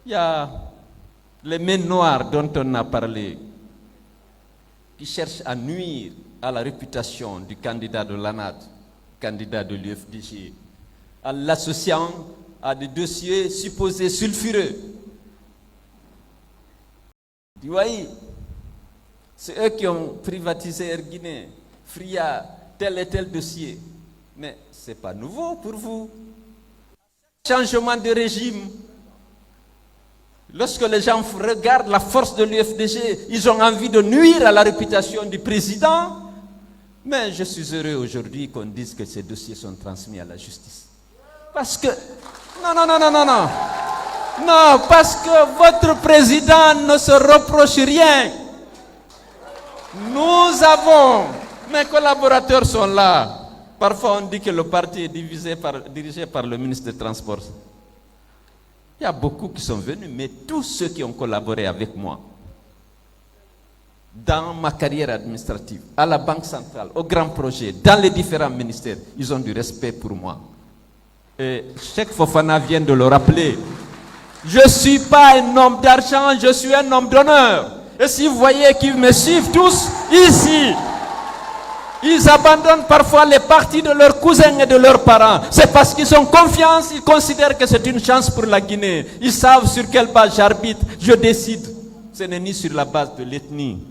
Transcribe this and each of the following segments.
Il y a les mains noires dont on a parlé, qui cherchent à nuire à la réputation du candidat de l'ANAD, candidat de l'UFDG, en l'associant à des dossiers supposés sulfureux. Vous voyez, c'est eux qui ont privatisé Air Guinée, Fria, tel et tel dossier. Mais ce n'est pas nouveau pour vous. Changement de régime. Lorsque les gens regardent la force de l'UFDG, ils ont envie de nuire à la réputation du président. Mais je suis heureux aujourd'hui qu'on dise que ces dossiers sont transmis à la justice. Parce que... Non, parce que votre président ne se reproche rien. Nous avons... Mes collaborateurs sont là. Parfois on dit que le parti est dirigé par le ministre des Transports. Il y a beaucoup qui sont venus, mais tous ceux qui ont collaboré avec moi dans ma carrière administrative, à la Banque centrale, aux grands projets, dans les différents ministères, ils ont du respect pour moi. Et Cheikh Fofana vient de le rappeler. Je ne suis pas un homme d'argent, je suis un homme d'honneur. Et si vous voyez qu'ils me suivent tous ici, ils abandonnent parfois les partis de leurs cousins et de leurs parents. C'est parce qu'ils ont confiance, ils considèrent que c'est une chance pour la Guinée. Ils savent sur quelle base j'arbitre, je décide. Ce n'est ni sur la base de l'ethnie.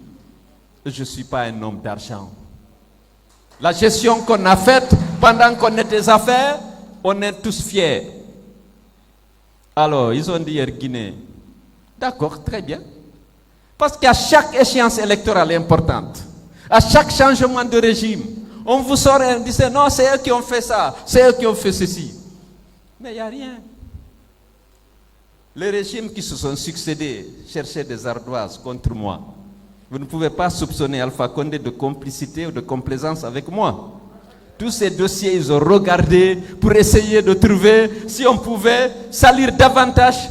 Je ne suis pas un homme d'argent. La gestion qu'on a faite pendant qu'on est des affaires, on est tous fiers. Alors, ils ont dit Air Guinée. D'accord, très bien. Parce qu'à chaque échéance électorale importante, à chaque changement de régime, on vous sort et on dit non, c'est eux qui ont fait ça, c'est eux qui ont fait ceci. Mais il n'y a rien. Les régimes qui se sont succédés cherchaient des ardoises contre moi. Vous ne pouvez pas soupçonner Alpha Condé de complicité ou de complaisance avec moi. Tous ces dossiers, ils ont regardé pour essayer de trouver si on pouvait salir davantage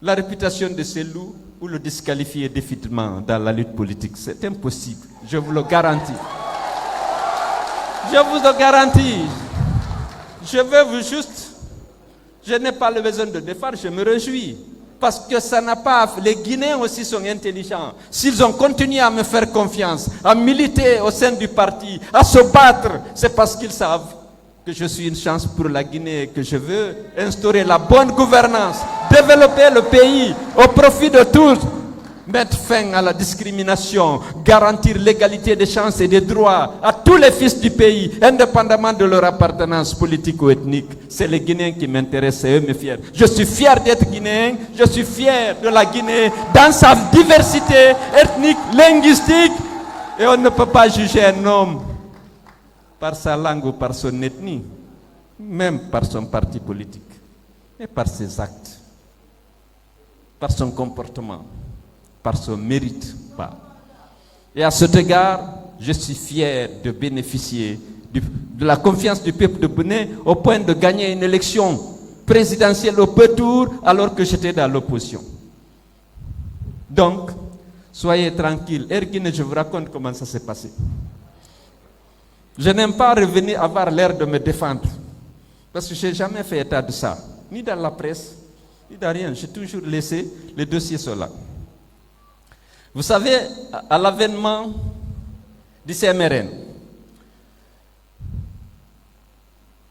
la réputation de ces loups ou le disqualifier définitivement dans la lutte politique. C'est impossible, je vous le garantis. Je vous le garantis. Je veux vous juste... Je n'ai pas le besoin de défendre, je me réjouis. Parce que ça n'a pas... Les Guinéens aussi sont intelligents. S'ils ont continué à me faire confiance, à militer au sein du parti, à se battre, c'est parce qu'ils savent que je suis une chance pour la Guinée, que je veux instaurer la bonne gouvernance, développer le pays au profit de tous, mettre fin à la discrimination, garantir l'égalité des chances et des droits à tous les fils du pays, indépendamment de leur appartenance politique ou ethnique. C'est les Guinéens qui m'intéressent, c'est eux mes fiers. Je suis fier d'être Guinéen, je suis fier de la Guinée dans sa diversité ethnique, linguistique, et on ne peut pas juger un homme par sa langue ou par son ethnie, même par son parti politique, mais par ses actes, par son comportement, par son mérite. Et à cet égard, je suis fier de bénéficier de la confiance du peuple de Bénin au point de gagner une élection présidentielle au peu tour alors que j'étais dans l'opposition. Donc, soyez tranquilles. Air Guinée, je vous raconte comment ça s'est passé. Je n'aime pas revenir avoir l'air de me défendre, parce que je n'ai jamais fait état de ça, ni dans la presse, ni dans rien. J'ai toujours laissé les dossiers sur là. Vous savez, à l'avènement du CMRN,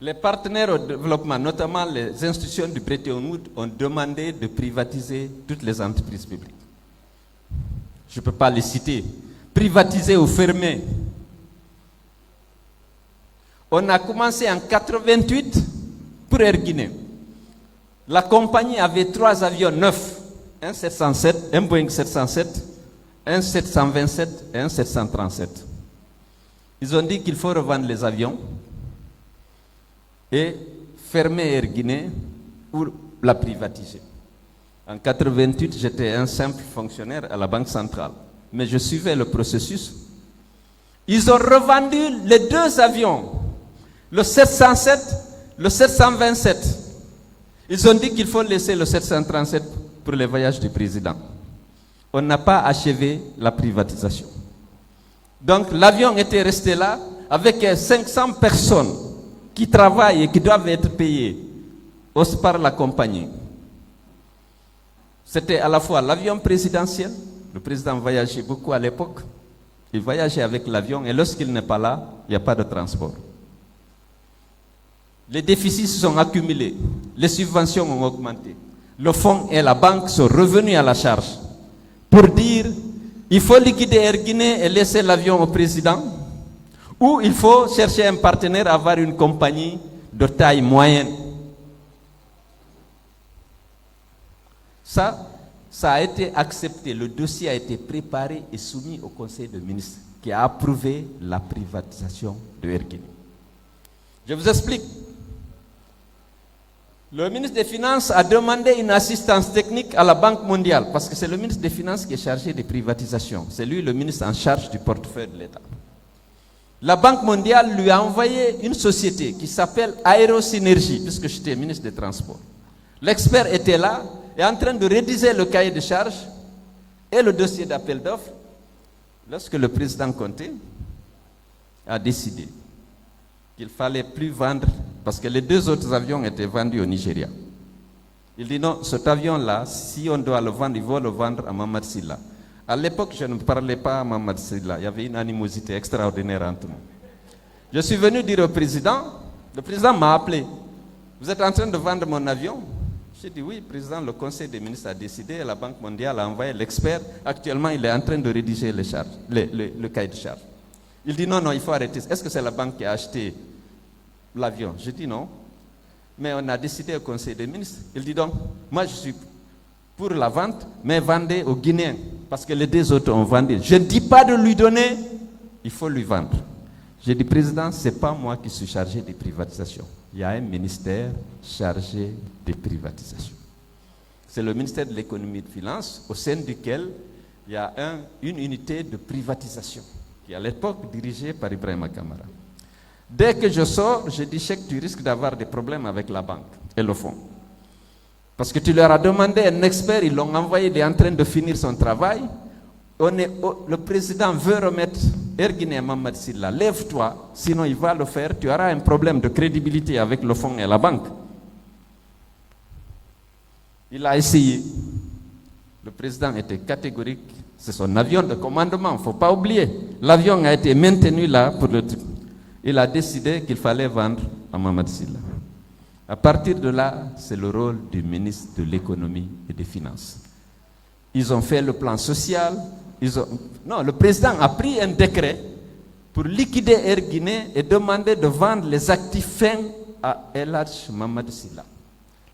les partenaires au développement, notamment les institutions du Bretton Woods, ont demandé de privatiser toutes les entreprises publiques. Je ne peux pas les citer. Privatiser ou fermer. On a commencé en 88 pour Air Guinée. La compagnie avait 3 avions neufs, un 707, un Boeing 707, un 727 et un 737. Ils ont dit qu'il faut revendre les avions et fermer Air Guinée ou la privatiser. En 88, j'étais un simple fonctionnaire à la Banque centrale, mais je suivais le processus. Ils ont revendu les 2 avions, le 707, le 727. Ils ont dit qu'il faut laisser le 737 pour les voyages du président. On n'a pas achevé la privatisation. Donc l'avion était resté là avec 500 personnes qui travaillent et qui doivent être payées par la compagnie. C'était à la fois l'avion présidentiel, le président voyageait beaucoup à l'époque, il voyageait avec l'avion et lorsqu'il n'est pas là, il n'y a pas de transport. Les déficits se sont accumulés, les subventions ont augmenté. Le fonds et la banque sont revenus à la charge pour dire il faut liquider Air Guinée et laisser l'avion au président, ou il faut chercher un partenaire, avoir une compagnie de taille moyenne. Ça a été accepté, le dossier a été préparé et soumis au Conseil des ministres qui a approuvé la privatisation de Air Guinée. Je vous explique. Le ministre des Finances a demandé une assistance technique à la Banque mondiale, parce que c'est le ministre des Finances qui est chargé des privatisations. C'est lui le ministre en charge du portefeuille de l'État. La Banque mondiale lui a envoyé une société qui s'appelle Aérosynergie, puisque j'étais ministre des Transports. L'expert était là, et en train de rédiger le cahier de charges et le dossier d'appel d'offres, lorsque le président Conté a décidé qu'il ne fallait plus vendre, parce que les 2 autres avions étaient vendus au Nigeria. Il dit non, cet avion-là, si on doit le vendre, il faut le vendre à Mamad Silla. À l'époque, je ne parlais pas à Mamad Silla, il y avait une animosité extraordinaire entre nous. Je suis venu dire au président, le président m'a appelé, vous êtes en train de vendre mon avion? J'ai dit oui, président, le Conseil des ministres a décidé, la Banque mondiale a envoyé l'expert, actuellement il est en train de rédiger les charges, le cahier de charges. Il dit non, il faut arrêter. Est-ce que c'est la banque qui a acheté l'avion? Je dis non. Mais on a décidé au Conseil des ministres. Il dit donc, moi je suis pour la vente, mais vendez aux Guinéens. Parce que les 2 autres ont vendu. Je ne dis pas de lui donner, il faut lui vendre. J'ai dit, président, ce n'est pas moi qui suis chargé des privatisations. Il y a un ministère chargé des privatisations. C'est le ministère de l'économie et des finances, au sein duquel il y a une unité de privatisation, qui est à l'époque dirigée par Ibrahima Kamara. Dès que je sors, je dis que tu risques d'avoir des problèmes avec la banque et le fonds. Parce que tu leur as demandé un expert, ils l'ont envoyé, il est en train de finir son travail. Le président veut remettre Air Guinée à Mamad Silla. Lève-toi, sinon il va le faire. Tu auras un problème de crédibilité avec le fonds et la banque. Il a essayé. Le président était catégorique. C'est son avion de commandement, il ne faut pas oublier. L'avion a été maintenu là pour le truc. Il a décidé qu'il fallait vendre à Mamad Silla. À partir de là, c'est le rôle du ministre de l'économie et des finances. Ils ont fait le plan social. Le président a pris un décret pour liquider Air Guinée et demander de vendre les actifs fins à El Hadj Mamad Silla.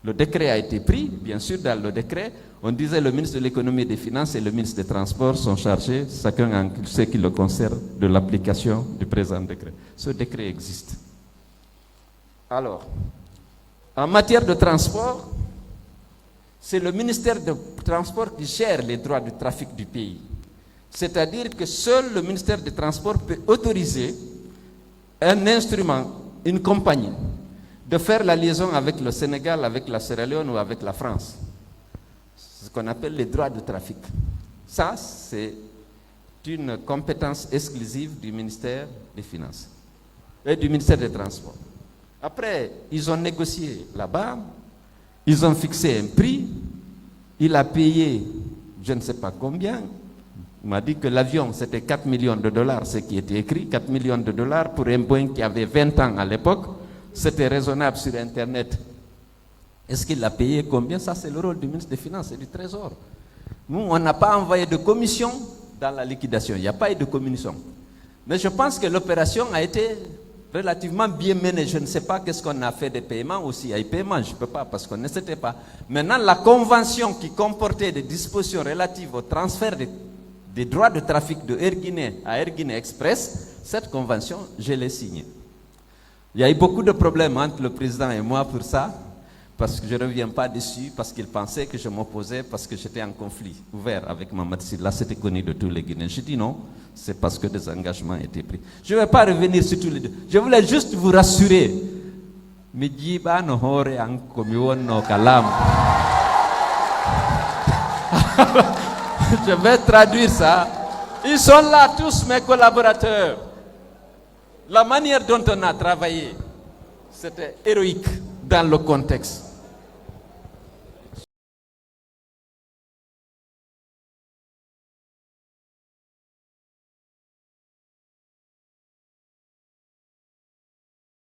Le décret a été pris, bien sûr, dans le décret, on disait le ministre de l'économie et des finances et le ministre des transports sont chargés, chacun en ce qui le concerne, de l'application du présent décret. Ce décret existe. Alors, en matière de transport, c'est le ministère des Transports qui gère les droits du trafic du pays. C'est-à-dire que seul le ministère des Transports peut autoriser un instrument, une compagnie, de faire la liaison avec le Sénégal, avec la Sierra Leone ou avec la France. Ce qu'on appelle les droits de trafic. Ça, c'est une compétence exclusive du ministère des Finances et du ministère des Transports. Après, ils ont négocié là-bas, ils ont fixé un prix, il a payé je ne sais pas combien. Il m'a dit que l'avion, c'était 4 millions de dollars, ce qui était écrit, 4 millions de dollars pour un Boeing qui avait 20 ans à l'époque. C'était raisonnable sur Internet. Est-ce qu'il a payé combien? Ça, c'est le rôle du ministre des Finances et du Trésor. Nous, on n'a pas envoyé de commission dans la liquidation. Il n'y a pas eu de commission. Mais je pense que l'opération a été relativement bien menée. Je ne sais pas qu'est-ce qu'on a fait des paiements ou s'il y a eu paiement. Je ne peux pas parce qu'on ne sait pas. Maintenant, la convention qui comportait des dispositions relatives au transfert des droits de trafic de Air Guinée à Air Guinée Express, cette convention, je l'ai signée. Il y a eu beaucoup de problèmes entre le président et moi pour ça, parce que je ne reviens pas dessus, parce qu'il pensait que je m'opposais, parce que j'étais en conflit ouvert avec Mamad Silla. C'était connu de tous les Guinéens. Je dis non, c'est parce que des engagements étaient pris. Je ne vais pas revenir sur tous les deux. Je voulais juste vous rassurer. Je vais traduire ça. Ils sont là tous mes collaborateurs. La manière dont on a travaillé, c'était héroïque dans le contexte.